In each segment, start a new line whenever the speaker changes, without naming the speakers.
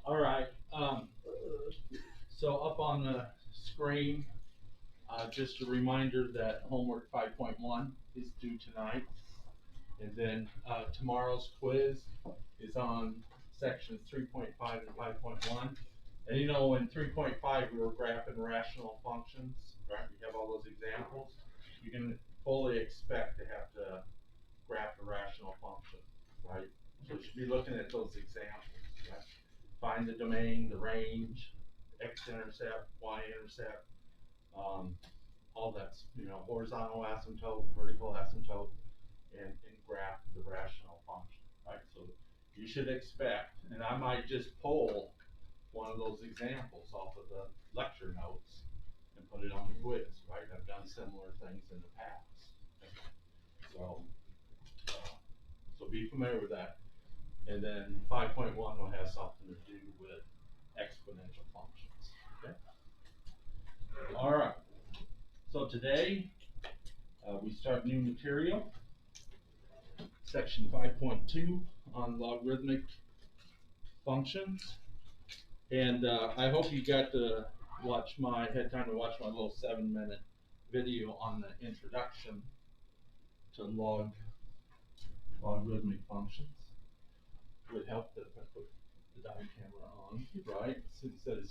All right. So up on the screen, just a reminder that homework 5.1 is due tonight. And then tomorrow's quiz is on sections 3.5 and 5.1. And you know, in 3.5, we were graphing rational functions, right? We have all those examples. You can fully expect to have to graph a rational function, right? So you should be looking at those examples, right? Find the domain, the range, x-intercept, y-intercept, all that's, you know, horizontal asymptote, vertical asymptote, and graph the rational function, right? So you should expect, and I might just pull one of those examples off of the lecture notes and put it on the quiz, right? I've done similar things in the past. So be familiar with that. And then 5.1 will have something to do with exponential functions, okay? All right, so today we start new material, section 5.2 on logarithmic functions. And I hope you got to had time to watch my little 7-minute video on the introduction to logarithmic functions. It would help if I put the dive camera on, right? So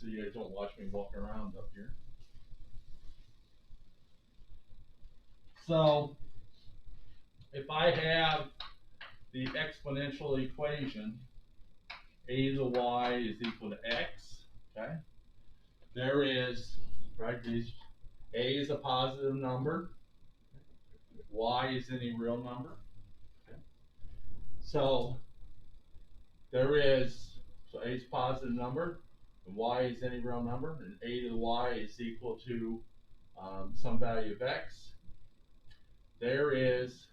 you guys don't watch me walk around up here. So if I have the exponential equation, a to the y is equal to x, okay? There is, right, a is a positive number, y is any real number, okay? So there is, so a is a positive number, and y is any real number, and a to the y is equal to some value of x. There is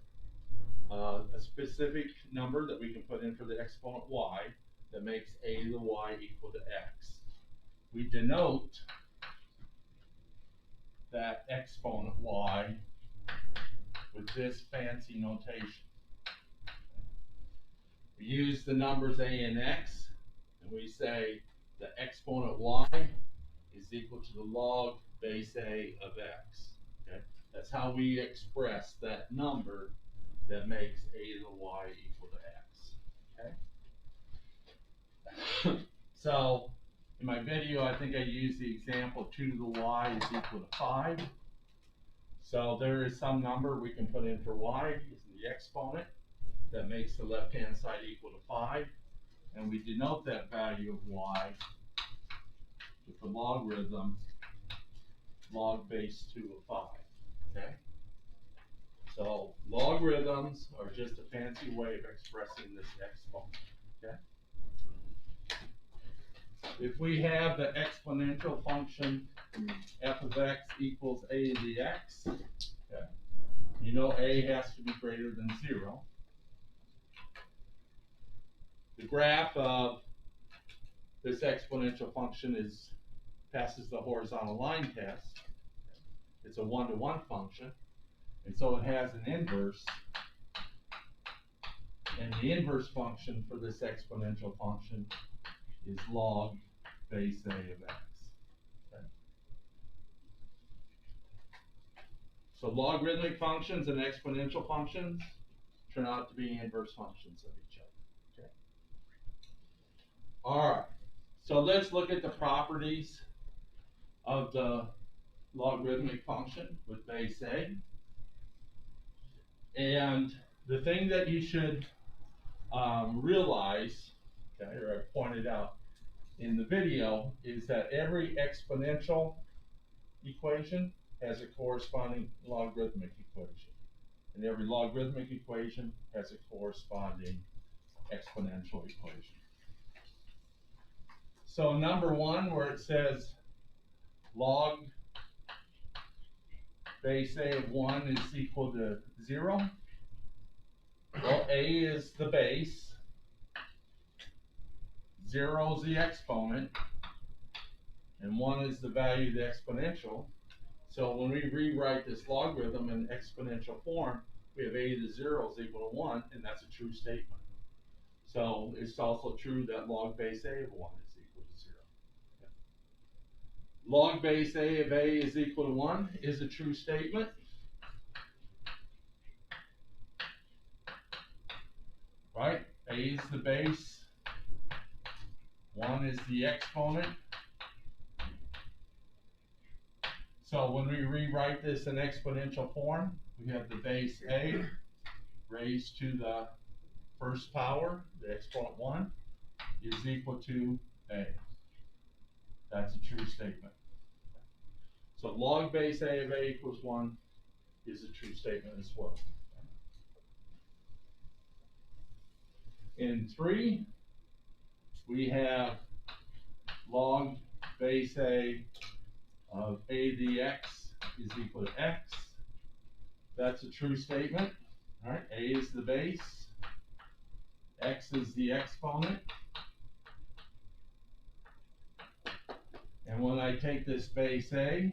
a specific number that we can put in for the exponent y that makes a to the y equal to x. We denote that exponent y with this fancy notation. We use the numbers a and x, and we say the exponent y is equal to the log base a of x. Okay, that's how we express that number that makes a to the y equal to x. Okay. So in my video, I think I used the example 2 to the y is equal to 5. So there is some number we can put in for y using the exponent that makes the left-hand side equal to 5. And we denote that value of y with the logarithm log base 2 of 5. Okay? So logarithms are just a fancy way of expressing this exponent. Okay? If we have the exponential function f of x equals a to the x, okay, you know a has to be greater than 0. The graph of this exponential function passes the horizontal line test. It's a 1-to-1 function, and so it has an inverse. And the inverse function for this exponential function is log base a of x. Okay. So logarithmic functions and exponential functions turn out to be inverse functions of each other. Okay. All right. So let's look at the properties of the logarithmic function with base a. And the thing that you should realize, okay, or I pointed out in the video, is that every exponential equation has a corresponding logarithmic equation. And every logarithmic equation has a corresponding exponential equation. So number 1, where it says log base a of 1 is equal to 0, well, a is the base, 0 is the exponent, and 1 is the value of the exponential. So when we rewrite this logarithm in exponential form, we have a to the 0 is equal to 1, and that's a true statement. So it's also true that log base A of 1 is equal to 0. Log base A of A is equal to 1 is a true statement. Right? A is the base, 1 is the exponent. So when we rewrite this in exponential form, we have the base A raised to the first power, the exponent 1, is equal to A. That's a true statement. So log base A of A equals 1 is a true statement as well. In 3, we have log base A of A dx is equal to x. That's a true statement. All right, A is the base, x is the exponent. And when I take this base A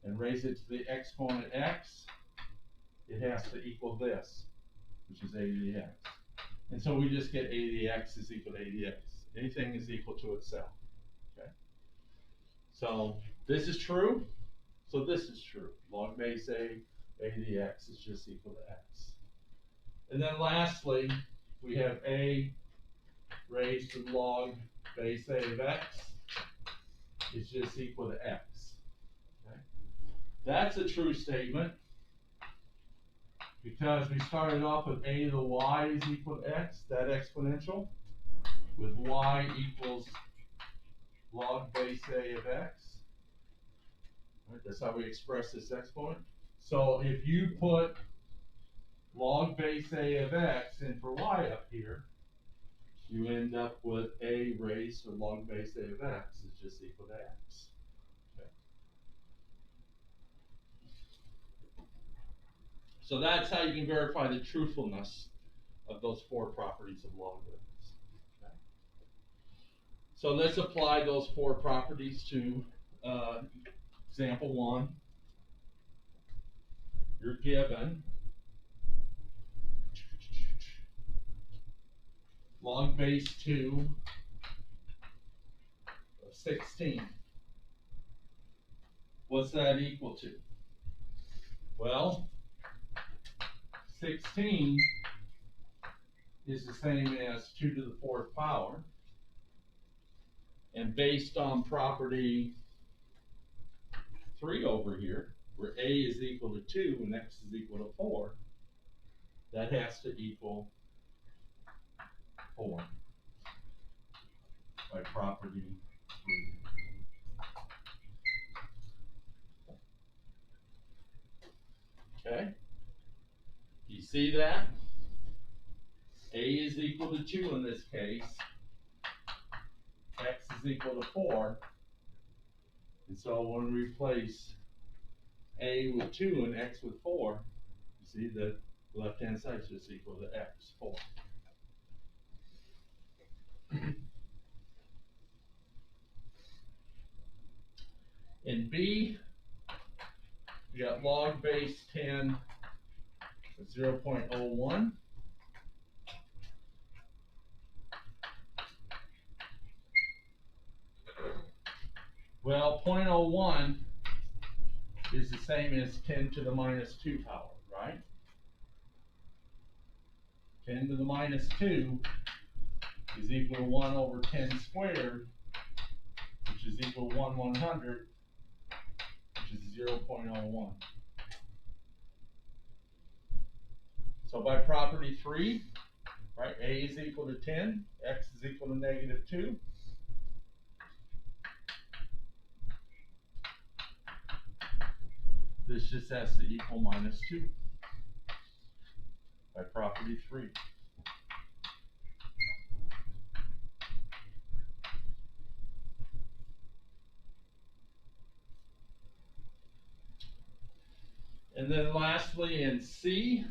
and raise it to the exponent x, it has to equal this, which is A dx. And so we just get A dx is equal to A dx. Anything is equal to itself. Okay. So this is true. So this is true. Log base A dx is just equal to x. And then lastly, we have A raised to log base A of x is just equal to x. Okay. That's a true statement because we started off with A to the y is equal to x, that exponential, with y equals log base A of x. Right, that's how we express this exponent. So if you put log base A of x in for y up here, you end up with A raised to log base A of x is just equal to x. Okay. So that's how you can verify the truthfulness of those 4 properties of logarithms. Okay. So let's apply those 4 properties to example 1. You're given log base 2 of 16. What's that equal to? Well, 16 is the same as 2 to the 4th power. And based on property 3 over here, where A is equal to 2 and X is equal to 4, that has to equal 4 by property 3. Okay? You see that? A is equal to 2 in this case. X is equal to 4. And so when we replace A with 2 and X with 4, you see that the left-hand side is just equal to X, 4. In B, we got log base 10 of 0.01. Well, 0.01 is the same as 10 to the minus 2 power, right? 10 to the minus 2 is equal to 1 over 10 squared, which is equal to 1/100, which is 0.01. So by property 3, right, A is equal to 10, X is equal to -2. This just has to equal -2 by property 3. And then lastly in C,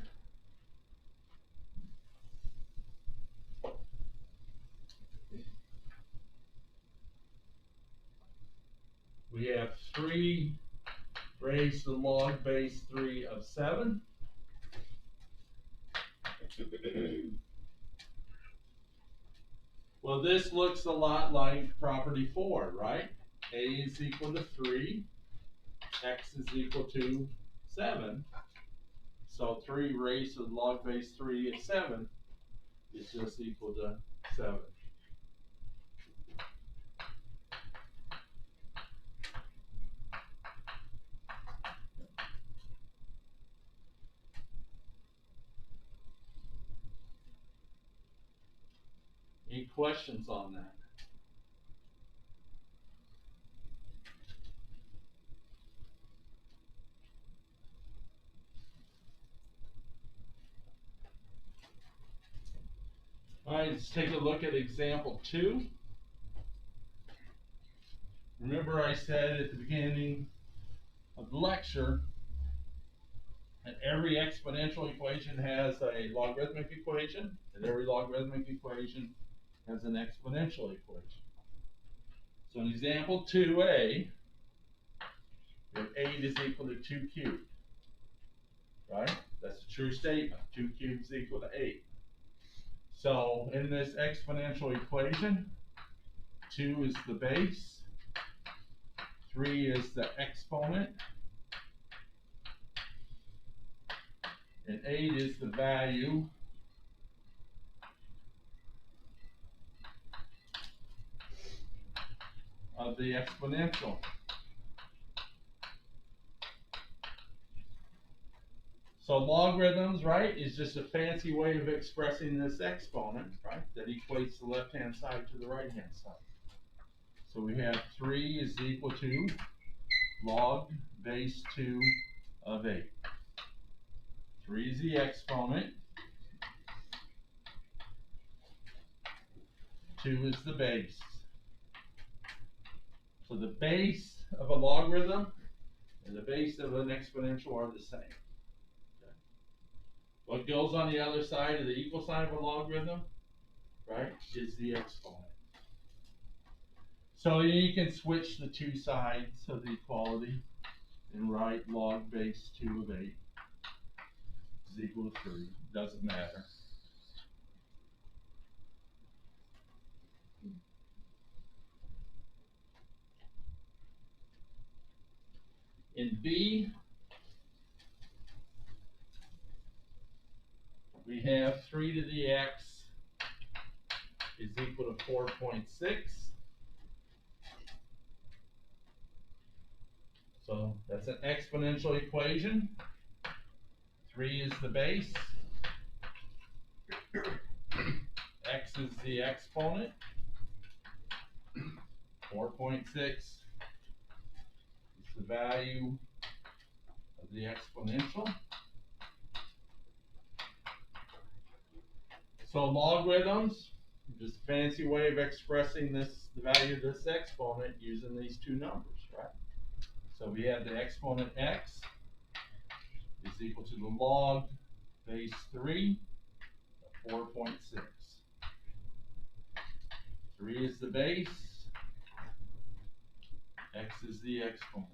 we have 3 raised to the log base 3 of 7. Well, this looks a lot like property 4, right? A is equal to 3, x is equal to 7. So 3 raised to the log base 3 is 7 is just equal to 7. Any questions on that? All right, let's take a look at example 2. Remember I said at the beginning of the lecture that every exponential equation has a logarithmic equation, and every logarithmic equation has an exponential equation. So in example 2a, we have 8 is equal to 2 cubed, right? That's a true statement. 2 cubed is equal to 8. So in this exponential equation, 2 is the base, 3 is the exponent, and 8 is the value of the exponential. So logarithms, right, is just a fancy way of expressing this exponent, right, that equates the left-hand side to the right-hand side. So we have 3 is equal to log base 2 of 8. 3 is the exponent. 2 is the base. So the base of a logarithm and the base of an exponential are the same. Okay. What goes on the other side of the equal sign of a logarithm, right, is the exponent. So you can switch the two sides of the equality and write log base 2 of 8 is equal to 3. Doesn't matter. In B, we have 3 to the x is equal to 4.6. So that's an exponential equation. 3 is the base. X is the exponent. 4.6 is the value of the exponential. So logarithms, just a fancy way of expressing this, the value of this exponent using these two numbers, right? So we have the exponent x is equal to the log base 3 of 4.6. 3 is the base, x is the exponent.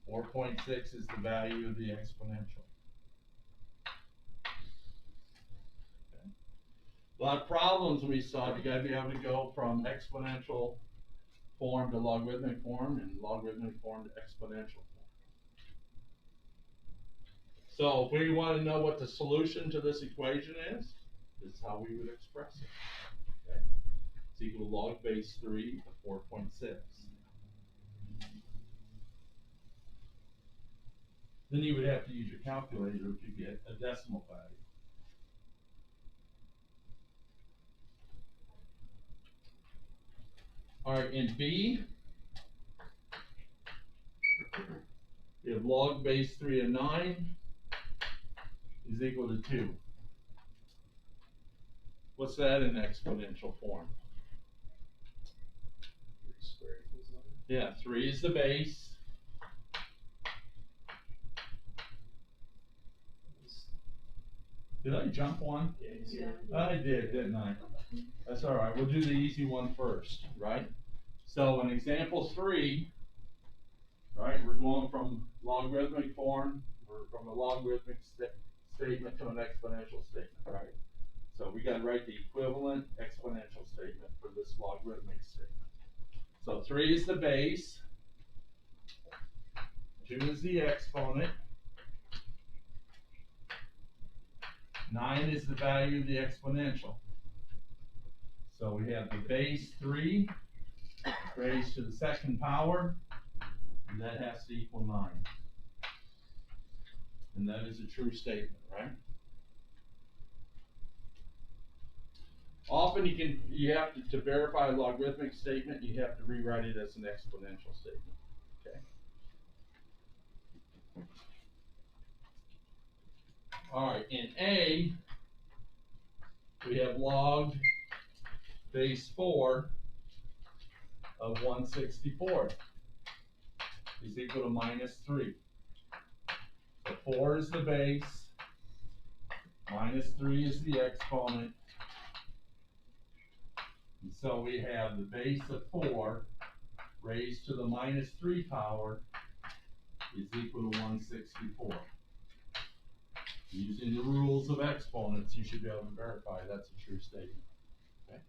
4.6 is the value of the exponential. Okay. A lot of problems we solve, you got to be able to go from exponential form to logarithmic form and logarithmic form to exponential form. So if we want to know what the solution to this equation is, this is how we would express it. Okay. It's equal to log base 3 of 4.6. Then you would have to use your calculator to get a decimal value. All right, in B, we have log base 3 of 9 is equal to 2. What's that in exponential form? Yeah, 3 is the base. Did I jump one?
Yeah.
I did, didn't I? That's all right. We'll do the easy one first, right? So in example 3, right, we're going from logarithmic form, or from a logarithmic statement to an exponential statement, right? So we gotta write the equivalent exponential statement for this logarithmic statement. So 3 is the base, 2 is the exponent, 9 is the value of the exponential. So we have the base 3 raised to the second power, and that has to equal 9. And that is a true statement, right? Often you have to verify a logarithmic statement, you have to rewrite it as an exponential statement. Okay. Alright, in A, we have log base 4 of 1/64 is equal to -3. So 4 is the base, -3 is the exponent. And so we have the base of 4 raised to the -3 power is equal to 1/64. Using the rules of exponents, you should be able to verify that's a true statement. Okay.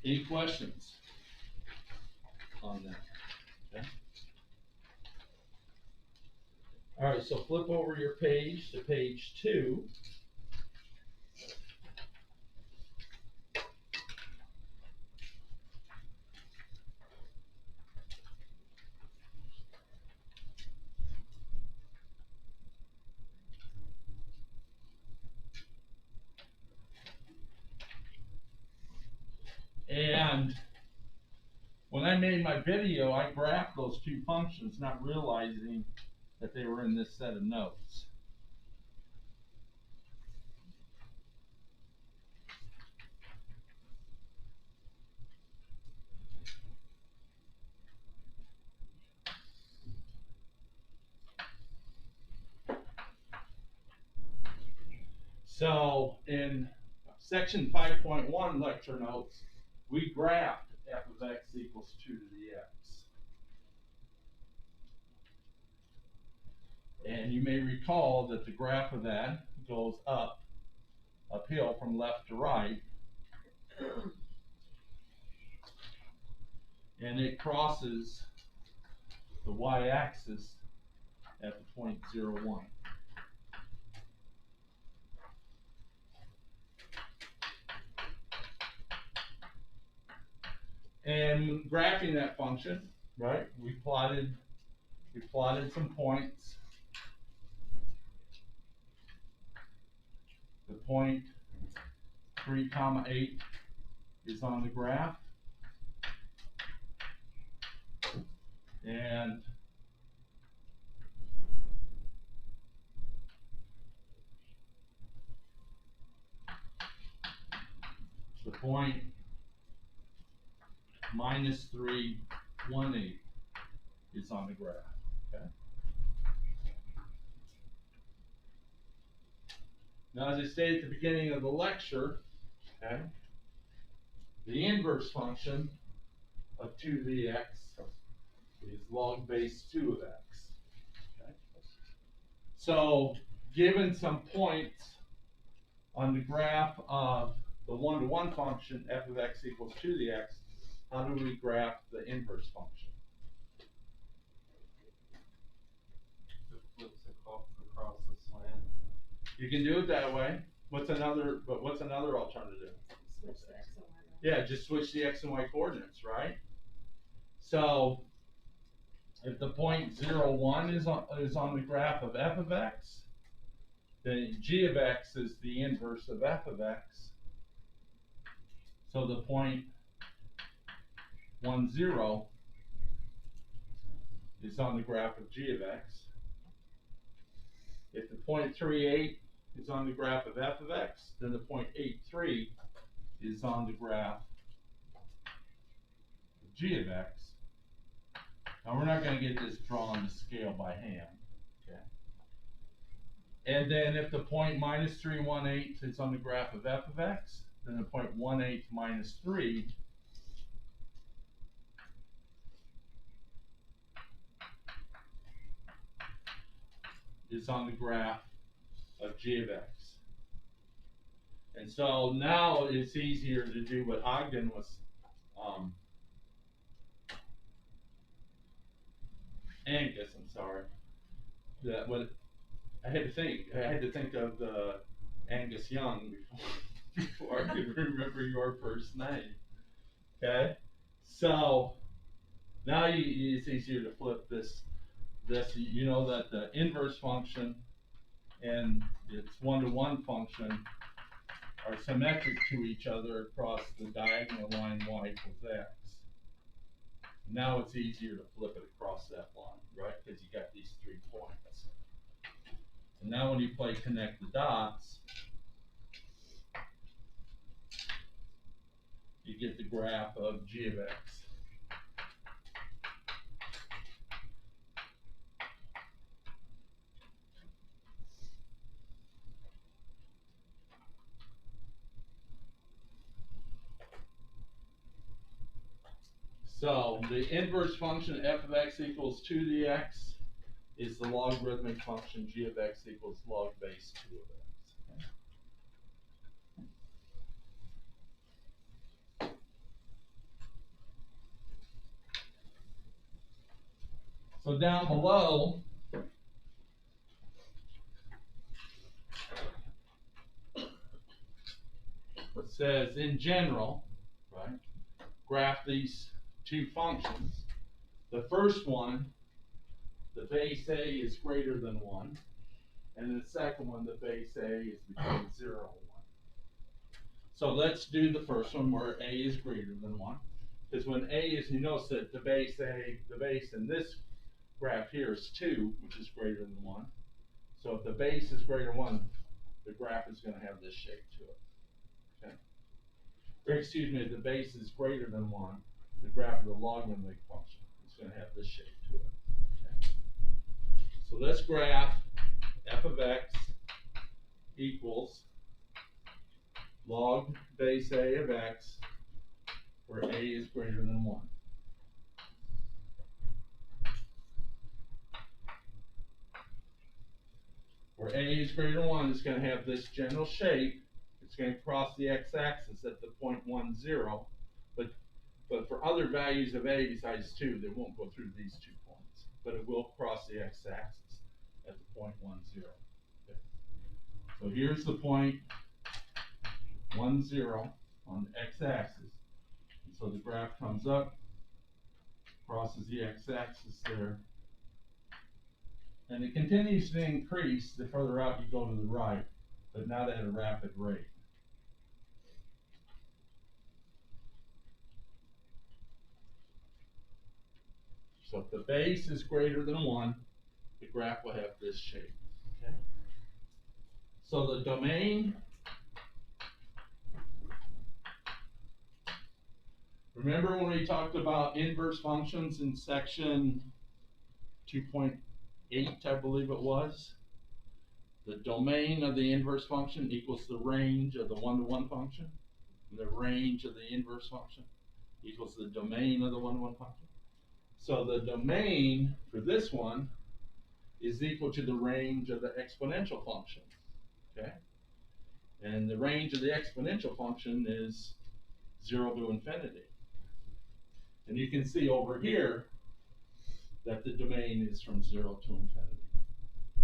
Any questions on that? Okay. All right, so flip over your page to page 2. And when I made my video, I graphed those two functions, not realizing that they were in this set of notes. So in section 5.1 lecture notes, we graphed f of x equals 2 to the x. And you may recall that the graph of that goes uphill from left to right. And it crosses the y-axis at the point 0, 1. And graphing that function, right? We plotted some points. The point 3, 8 is on the graph. And the point -3, 1, 8 is on the graph. Okay. Now, as I stated at the beginning of the lecture, okay, the inverse function of 2 to the x is log base 2 of x. Okay. So, given some points on the graph of the 1-to-1 function, f of x equals 2 to the x, how do we graph the inverse function?
It flips across the slant.
You can do it that way. What's another alternative?
Switch the x and y.
Yeah, just switch the x and y coordinates, right? So if the point 0, 1 is on the graph of f of x, then g of x is the inverse of f of x. So the point 1, 0 is on the graph of g of x. If the point 3, 8 is on the graph of f of x, then the point 8, 3 is on the graph of g of x. Now we're not going to get this drawn to scale by hand. Okay. And then if the point -3, 1, 8 is on the graph of f of x, then the point 1, 8 minus 3 is on the graph of g of x. And so now it's easier to do what Ogden was, Angus, I'm sorry. That what I had to think of the Angus Young before I could remember your first name. Okay, so now it's easier to flip this. You know that the inverse function and its one-to-one function are symmetric to each other across the diagonal line y equals x. Now it's easier to flip it across that line, right? Because you got these 3 points. And now when you play connect the dots, you get the graph of g of x. So the inverse function f of x equals 2 to the x is the logarithmic function g of x equals log base 2 of x. Okay. So down below, it says in general, right, graph these 2 functions. The first one, the base a is greater than 1, and the second one, the base a is between 0 and 1. So let's do the first one where a is greater than 1, because when a is, you notice that the base in this graph here is 2, which is greater than 1. So if the base is greater than 1, the graph is going to have this shape to it. Okay. Or excuse me, if the base is greater than 1, the graph of the logarithmic function is going to have this shape to it. Okay. So let's graph f of x equals log base a of x, where a is greater than 1. Where a is greater than 1, it's going to have this general shape. It's going to cross the x-axis at the point 1, 0. But for other values of a besides 2, they won't go through these 2 points. But it will cross the x-axis at the point 1, 0. Okay. So here's the point 1, 0 on the x-axis. And so the graph comes up, crosses the x-axis there, and it continues to increase the further out you go to the right, but not at a rapid rate. So if the base is greater than 1, the graph will have this shape. Okay? So the domain, remember when we talked about inverse functions in section 2.8, I believe it was? The domain of the inverse function equals the range of the one-to-one function. And the range of the inverse function equals the domain of the one-to-one function. So the domain for this one is equal to the range of the exponential function. Okay? And the range of the exponential function is 0 to infinity. And you can see over here that the domain is from 0 to infinity.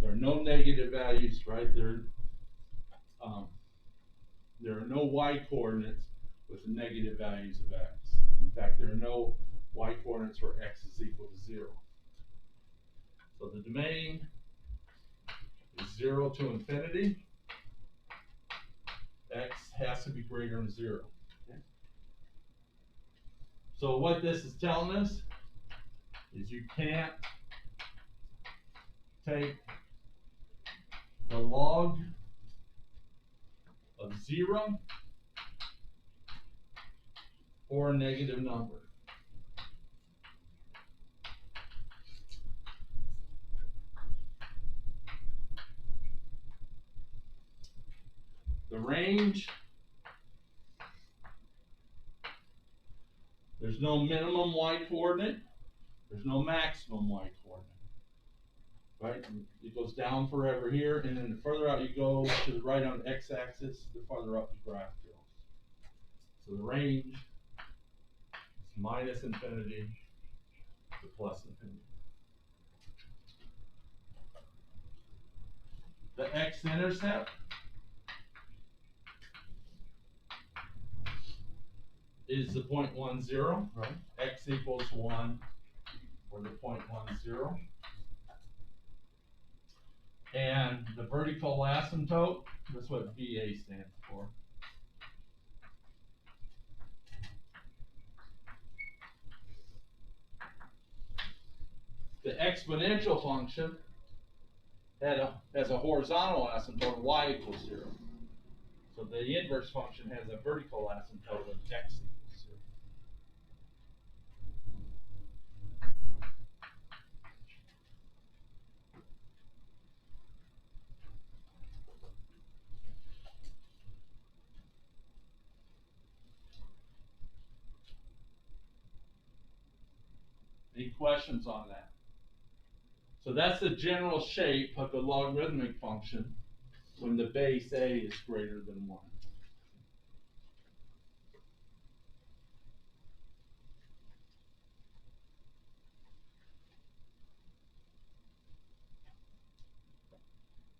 There are no negative values, right? There are no y coordinates with negative values of x. In fact, there are no y coordinates where x is equal to 0. So the domain is 0 to infinity. X has to be greater than 0. Okay? So what this is telling us is you can't take the log of 0 or a negative number. The range, there's no minimum y coordinate, there's no maximum y coordinate. right? And it goes down forever here, and then the further out you go to the right on the x-axis, the farther up the graph goes. So the range is minus infinity to plus infinity. The x-intercept is the 0.10, right? X equals 1 or the 0.10. And the vertical asymptote, that's what VA stands for. The exponential function has a horizontal asymptote of y equals 0. So the inverse function has a vertical asymptote of x equals 0. Any questions on that? So that's the general shape of the logarithmic function when the base a is greater than 1.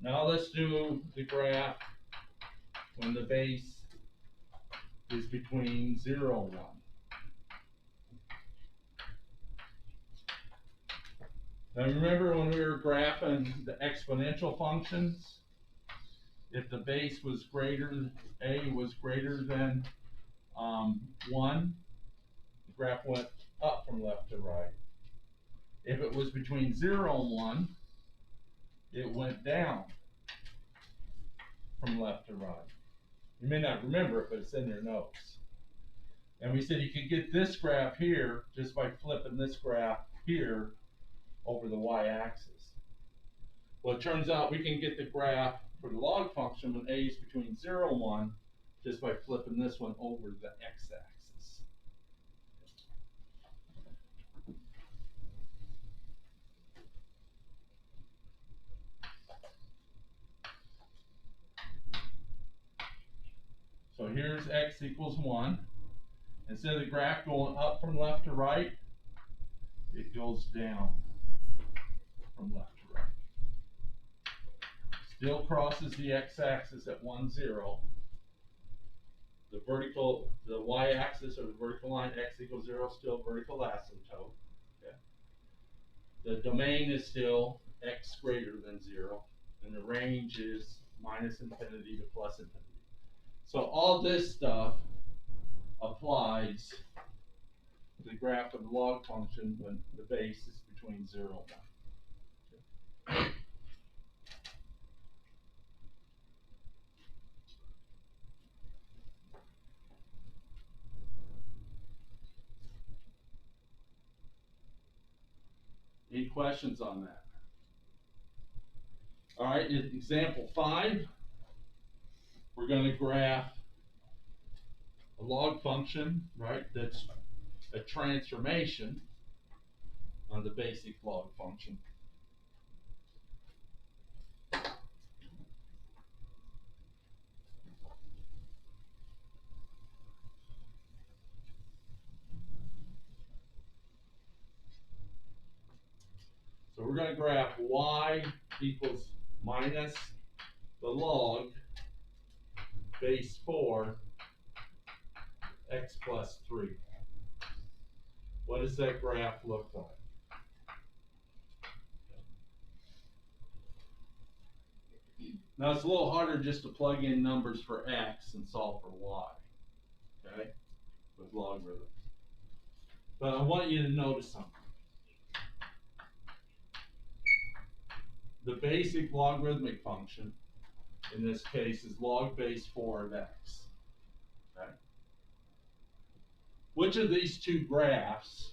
Now let's do the graph when the base is between 0 and 1. Now remember when we were graphing the exponential functions, if the base was greater, a was greater than 1, the graph went up from left to right. If it was between 0 and 1, it went down from left to right. You may not remember it, but it's in your notes. And we said you could get this graph here just by flipping this graph here over the y-axis. Well, it turns out we can get the graph for the log function when a is between 0 and 1 just by flipping this one over the x-axis. So here's x equals 1. Instead of the graph going up from left to right, it goes down from left to right. Still crosses the x-axis at 1, 0. The y-axis or the vertical line x equals 0 still vertical asymptote. Okay. The domain is still x greater than 0, and the range is minus infinity to plus infinity. So all this stuff applies to the graph of the log function when the base is between 0 and 1. Okay. Any questions on that? All right, in example 5, we're going to graph a log function, right, that's a transformation on the basic log function. So we're going to graph y equals minus the log base 4 x plus 3. What does that graph look like? Now it's a little harder just to plug in numbers for x and solve for y, okay, with logarithms. But I want you to notice something. The basic logarithmic function in this case is log base 4 of x. Okay? Which of these two graphs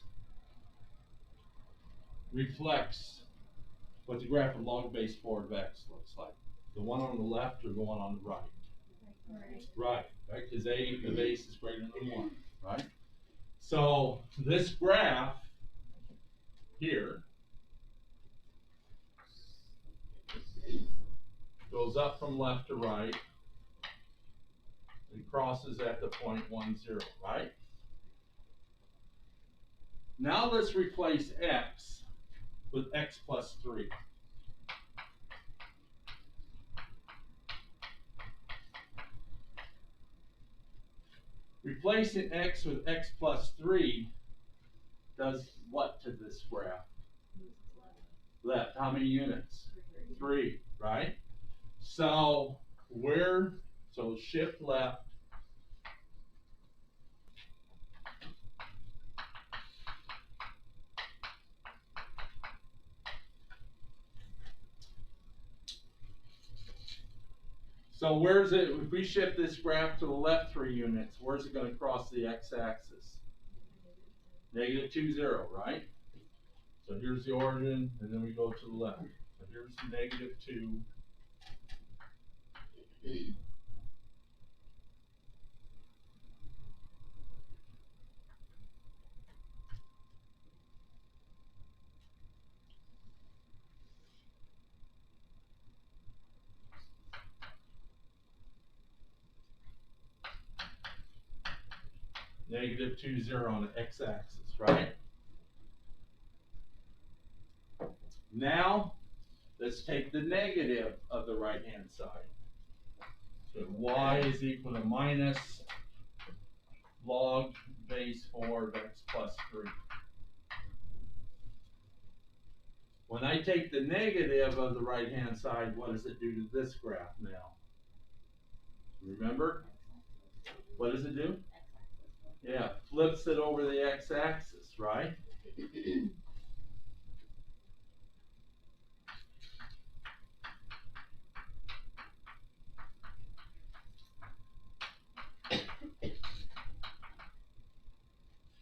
reflects what the graph of log base 4 of x looks like? The one on the left or the one on the right? Right, right, because the base is greater than 1, right? So this graph here goes up from left to right, and crosses at the point 1, 0, right? Now let's replace x with x plus 3. Replacing x with x plus 3 does what to this graph? Left. How many units? 3, right? So shift left. So where's it, if we shift this graph to the left 3 units, where's it going to cross the x-axis? Negative 2, 0, right? So here's the origin, and then we go to the left. So here's negative 2. Negative 2, 0 on the x-axis, right? Now, let's take the negative of the right-hand side. So y is equal to minus log base 4 of x plus 3. When I take the negative of the right-hand side, what does it do to this graph now? Remember? What does it do? Yeah, flips it over the x-axis, right?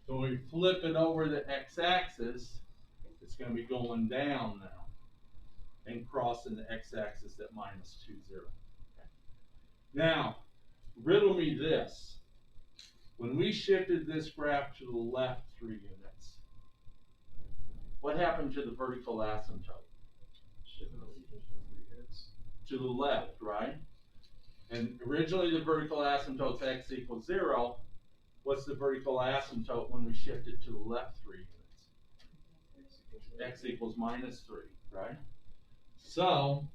So when we flip it over the x-axis, it's going to be going down now and crossing the x-axis at minus 2, 0. Okay. Now, riddle me this. When we shifted this graph to the left 3 units, what happened to the vertical asymptote? To the left, right? And originally the vertical asymptote's x equals 0. What's the vertical asymptote when we shift it to the left 3 units? X equals minus 3, right? So,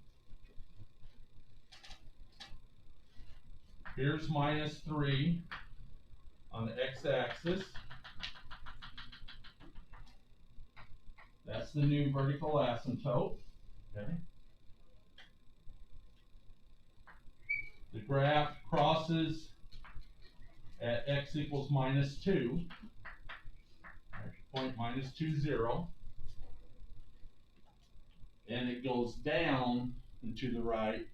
here's minus 3 on the x-axis. That's the new vertical asymptote, okay? The graph crosses at x equals minus 2, point minus 2, 0, and it goes down and to the right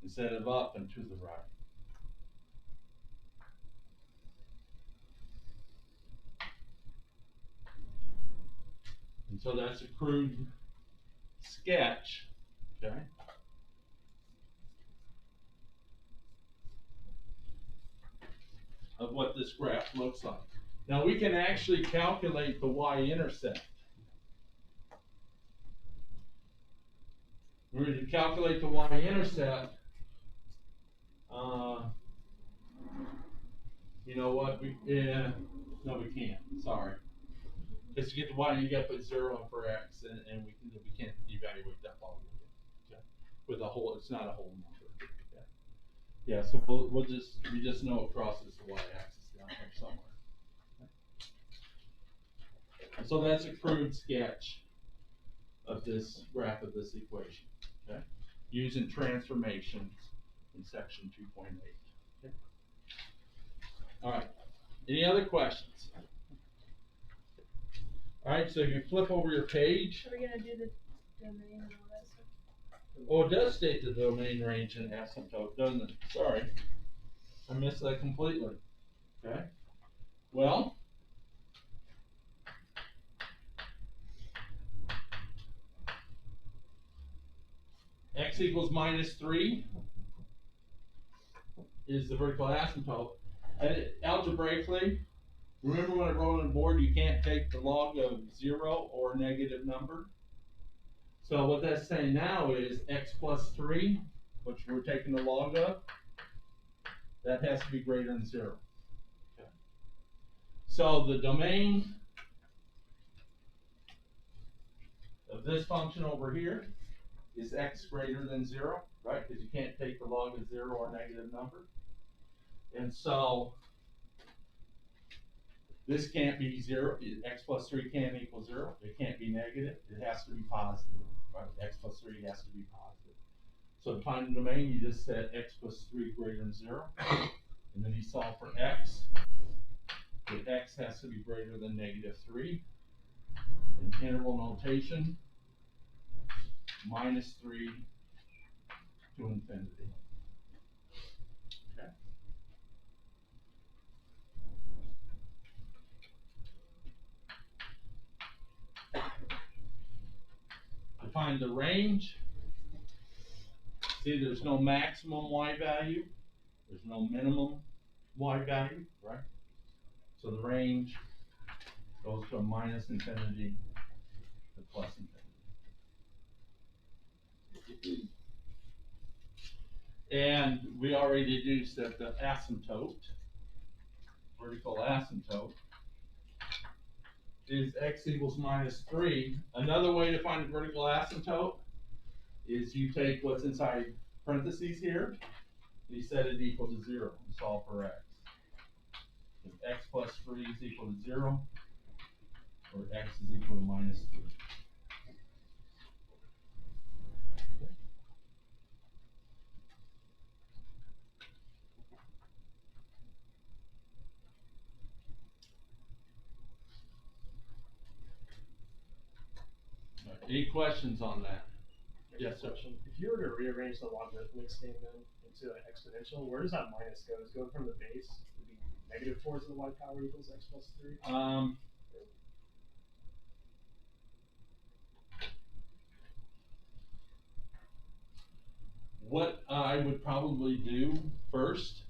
instead of up and to the right. And so that's a crude sketch, okay? Of what this graph looks like. Now we can actually calculate the y-intercept. We're going to calculate the y-intercept. You know what? No, we can't. Sorry. Because to get the y, you got to put 0 in for x, and we can't evaluate that polynomial. Okay? With a whole, it's not a whole number. Okay? Yeah. So we just know it crosses the y-axis down here somewhere. Okay? So that's a crude sketch of this graph of this equation. Okay? Using transformations in section 2.8. Okay? All right. Any other questions? All right, so if you flip over your page.
Are we going to do the domain and all that stuff?
Oh, it does state the domain range and asymptote, doesn't it? Sorry. I missed that completely. Okay. Well, x equals minus 3 is the vertical asymptote. And algebraically, remember when I wrote on the board, you can't take the log of 0 or a negative number. So what that's saying now is x plus 3 which we're taking the log of, that has to be greater than 0. Okay. So the domain of this function over here is x greater than 0, right? Because you can't take the log of 0 or negative number. And so this can't be 0. X plus 3 can't equal 0. It can't be negative. It has to be positive, right? X plus 3 has to be positive. So to find the domain, you just set x plus 3 greater than 0. And then you solve for x. The x has to be greater than negative 3. In interval notation, minus 3 to infinity. Okay. To find the range, see there's no maximum y value, there's no minimum y value, right? So the range goes from minus infinity to plus infinity. And we already deduced that the asymptote, vertical asymptote, is x equals minus 3. Another way to find the vertical asymptote is you take what's inside parentheses here, you set it equal to 0 and solve for x. If x plus 3 is equal to 0, or x is equal to minus 3. Any questions on that? Yes, sir.
If you were to rearrange the logarithmic statement into an exponential, where does that minus go? Does it go from the base to be negative 4 to the y power equals x plus 3?
What I would probably do first,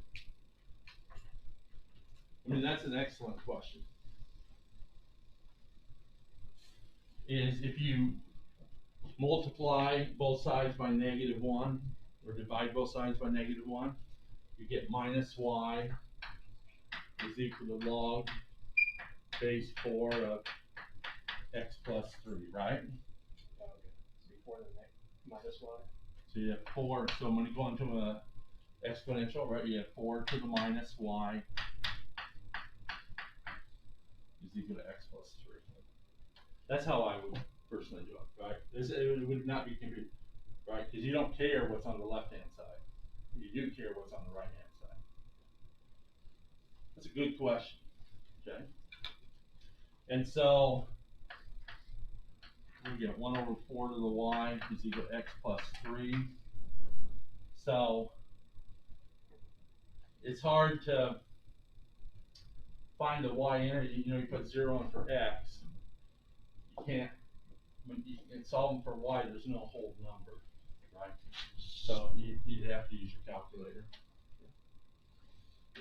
I mean, that's an excellent question, is if you multiply both sides by negative 1, or divide both sides by negative 1, you get minus y is equal to log base 4 of x plus 3, right?
Oh, okay. So before the minus y.
So you have 4, so when you go into a exponential, right, you have 4 to the minus y is equal to x plus 3. That's how I would personally do it, right? It would not be confusing, right? Because you don't care what's on the left-hand side. You do care what's on the right-hand side. That's a good question, okay? And so we get 1 over 4 to the y is equal to x plus 3. So it's hard to find the y energy. You know, you put 0 in for x. You can't, when you can solve them for y, there's no whole number, right? So you'd have to use your calculator.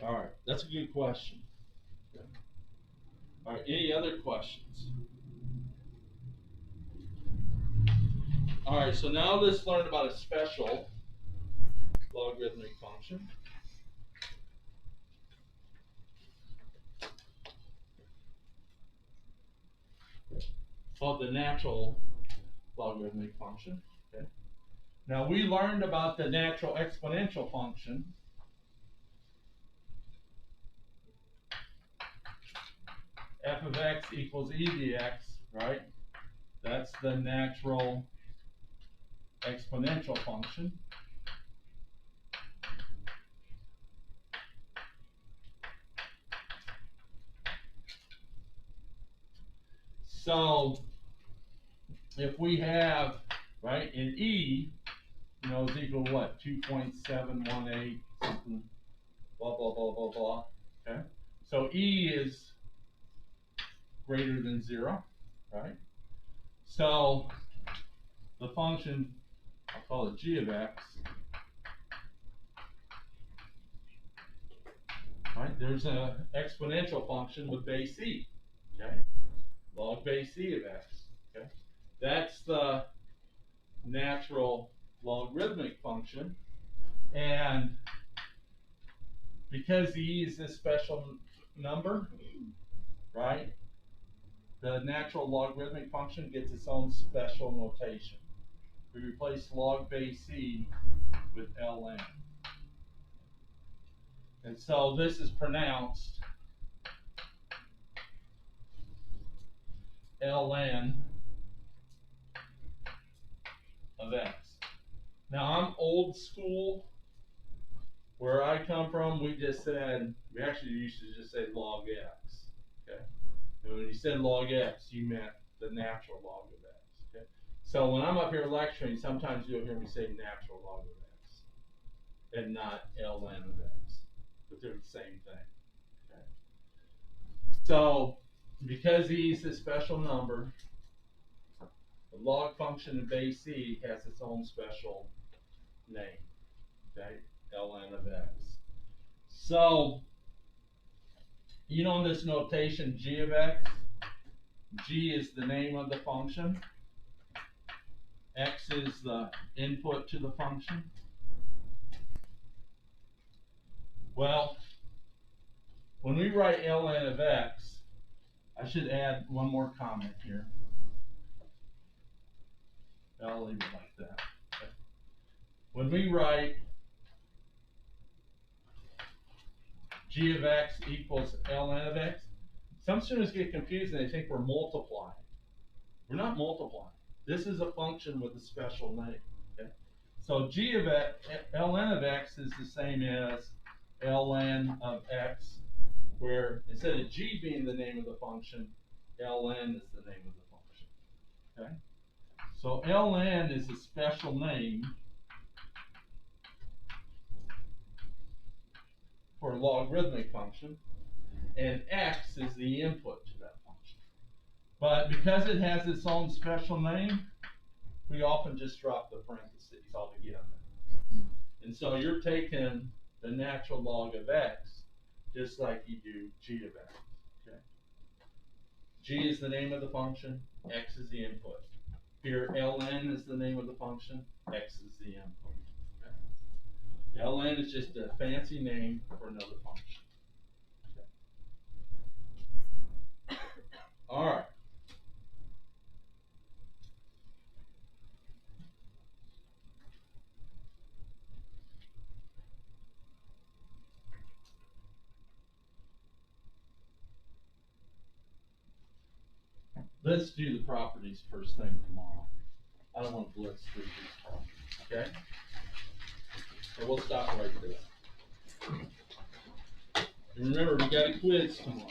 All right, that's a good question. Okay. All right, any other questions? All right, so now let's learn about a special logarithmic function. Called the natural logarithmic function. Okay. Now we learned about the natural exponential function. F of x equals e dx, right? That's the natural exponential function. So if we have, right, in e, you know, is equal to what? 2.718 something, blah, blah, blah, blah, blah, okay? So e is greater than 0, right? So the function, I'll call it g of x, right? There's an exponential function with base e, okay? Log base e of x, okay? That's the natural logarithmic function. And because E is this special number, right? The natural logarithmic function gets its own special notation. We replace log base E with ln. And so this is pronounced ln of x. Now I'm old school. Where I come from, we actually used to just say log x. Okay? And when you said log x, you meant the natural log of x. Okay? So when I'm up here lecturing, sometimes you'll hear me say natural log of x and not ln of x. But they're the same thing. Okay? So because E is a special number, the log function in base E has its own special name. Okay? ln of x. So, you know in this notation g of x, g is the name of the function, x is the input to the function. Well, when we write ln of x, I should add one more comment here. I'll leave it like that. Okay. When we write g of x equals ln of x, some students get confused and they think we're multiplying. We're not multiplying. This is a function with a special name. Okay? So g of x, ln of x is the same as ln of x, where instead of g being the name of the function, ln is the name of the function. Okay? So ln is a special name for a logarithmic function, and x is the input to that function. But because it has its own special name, we often just drop the parentheses altogether. And so you're taking the natural log of x just like you do g of x. Okay? G is the name of the function, x is the input. Here, ln is the name of the function, x is the input. Okay? Ln is just a fancy name for another function. Okay. All right. Let's do the properties first thing tomorrow. I don't want to blitz through these properties, okay? So we'll stop right there. And remember, we got a quiz tomorrow.